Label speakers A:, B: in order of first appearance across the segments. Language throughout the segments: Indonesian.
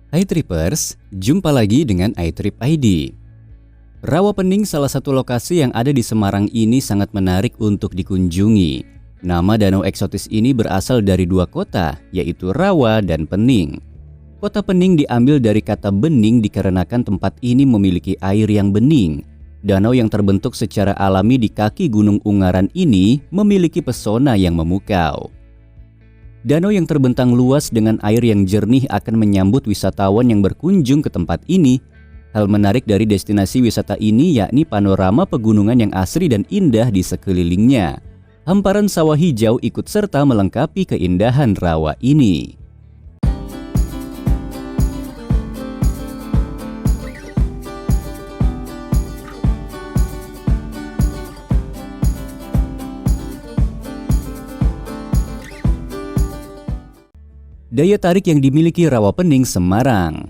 A: Hai Trippers, jumpa lagi dengan iTrip ID. Rawapening salah satu lokasi yang ada di Semarang ini sangat menarik untuk dikunjungi. Nama danau eksotis ini berasal dari dua kota, yaitu Rawa dan Pening. Kota Pening diambil dari kata bening dikarenakan tempat ini memiliki air yang bening. Danau yang terbentuk secara alami di kaki Gunung Ungaran ini memiliki pesona yang memukau. Danau yang terbentang luas dengan air yang jernih akan menyambut wisatawan yang berkunjung ke tempat ini. Hal menarik dari destinasi wisata ini yakni panorama pegunungan yang asri dan indah di sekelilingnya. Hamparan sawah hijau ikut serta melengkapi keindahan rawa ini. Daya tarik yang dimiliki Rawapening Semarang.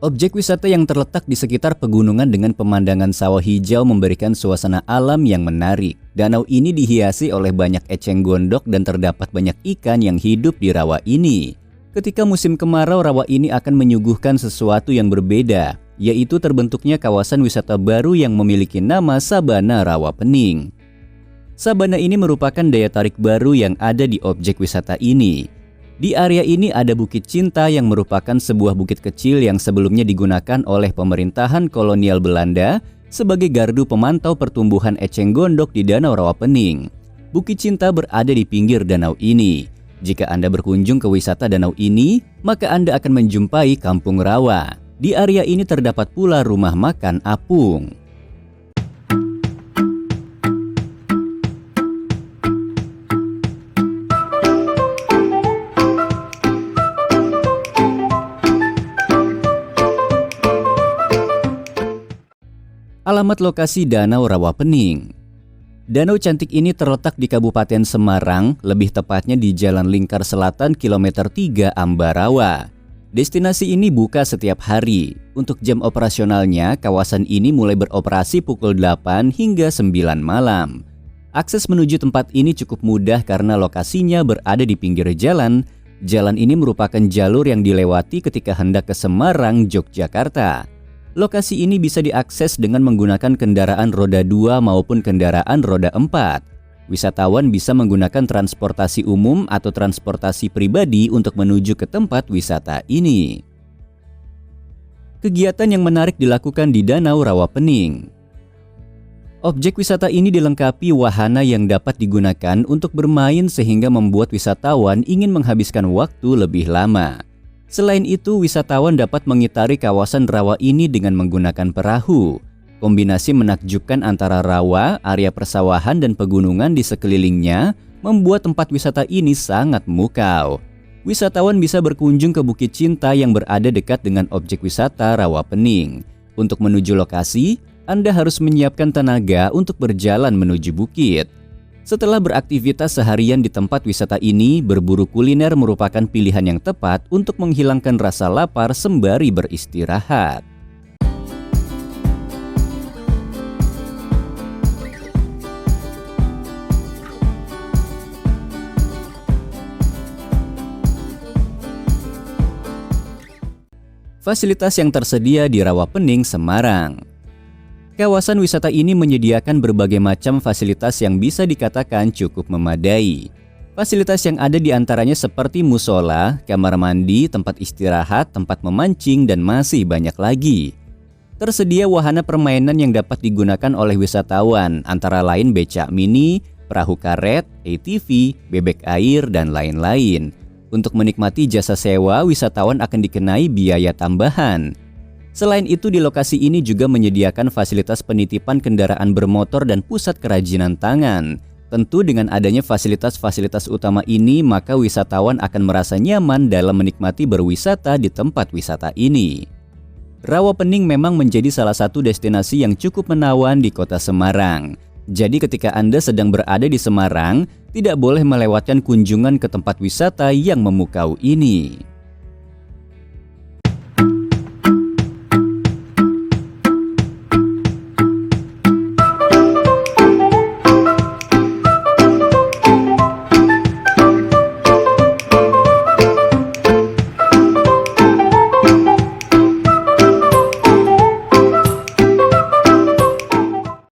A: Objek wisata yang terletak di sekitar pegunungan dengan pemandangan sawah hijau memberikan suasana alam yang menarik. Danau ini dihiasi oleh banyak eceng gondok dan terdapat banyak ikan yang hidup di rawa ini. Ketika musim kemarau, rawa ini akan menyuguhkan sesuatu yang berbeda, yaitu terbentuknya kawasan wisata baru yang memiliki nama Sabana Rawapening. Sabana ini merupakan daya tarik baru yang ada di objek wisata ini. Di area ini ada Bukit Cinta yang merupakan sebuah bukit kecil yang sebelumnya digunakan oleh pemerintahan kolonial Belanda sebagai gardu pemantau pertumbuhan eceng gondok di Danau Rawapening. Bukit Cinta berada di pinggir danau ini. Jika Anda berkunjung ke wisata danau ini, maka Anda akan menjumpai Kampung Rawa. Di area ini terdapat pula rumah makan apung. Alamat lokasi Danau Rawapening. Danau cantik ini terletak di Kabupaten Semarang, lebih tepatnya di Jalan Lingkar Selatan kilometer 3 Ambarawa. Destinasi ini buka setiap hari. Untuk jam operasionalnya, kawasan ini mulai beroperasi pukul 8 hingga 9 malam. Akses menuju tempat ini cukup mudah karena lokasinya berada di pinggir jalan. Jalan ini merupakan jalur yang dilewati ketika hendak ke Semarang, Yogyakarta. Lokasi ini bisa diakses dengan menggunakan kendaraan roda 2 maupun kendaraan roda 4. Wisatawan bisa menggunakan transportasi umum atau transportasi pribadi untuk menuju ke tempat wisata ini. Kegiatan yang menarik dilakukan di Danau Rawapening. Objek wisata ini dilengkapi wahana yang dapat digunakan untuk bermain sehingga membuat wisatawan ingin menghabiskan waktu lebih lama. Selain itu, wisatawan dapat mengitari kawasan rawa ini dengan menggunakan perahu. Kombinasi menakjubkan antara rawa, area persawahan, dan pegunungan di sekelilingnya membuat tempat wisata ini sangat memukau. Wisatawan bisa berkunjung ke Bukit Cinta yang berada dekat dengan objek wisata Rawapening. Untuk menuju lokasi, Anda harus menyiapkan tenaga untuk berjalan menuju bukit. Setelah beraktivitas seharian di tempat wisata ini, berburu kuliner merupakan pilihan yang tepat untuk menghilangkan rasa lapar sembari beristirahat. Fasilitas yang tersedia di Rawapening, Semarang. Kawasan wisata ini menyediakan berbagai macam fasilitas yang bisa dikatakan cukup memadai. Fasilitas yang ada di antaranya seperti musola, kamar mandi, tempat istirahat, tempat memancing, dan masih banyak lagi. Tersedia wahana permainan yang dapat digunakan oleh wisatawan, antara lain becak mini, perahu karet, ATV, bebek air, dan lain-lain. Untuk menikmati jasa sewa, wisatawan akan dikenai biaya tambahan. Selain itu, di lokasi ini juga menyediakan fasilitas penitipan kendaraan bermotor dan pusat kerajinan tangan. Tentu dengan adanya fasilitas-fasilitas utama ini, maka wisatawan akan merasa nyaman dalam menikmati berwisata di tempat wisata ini. Rawapening memang menjadi salah satu destinasi yang cukup menawan di kota Semarang. Jadi ketika Anda sedang berada di Semarang, tidak boleh melewatkan kunjungan ke tempat wisata yang memukau ini.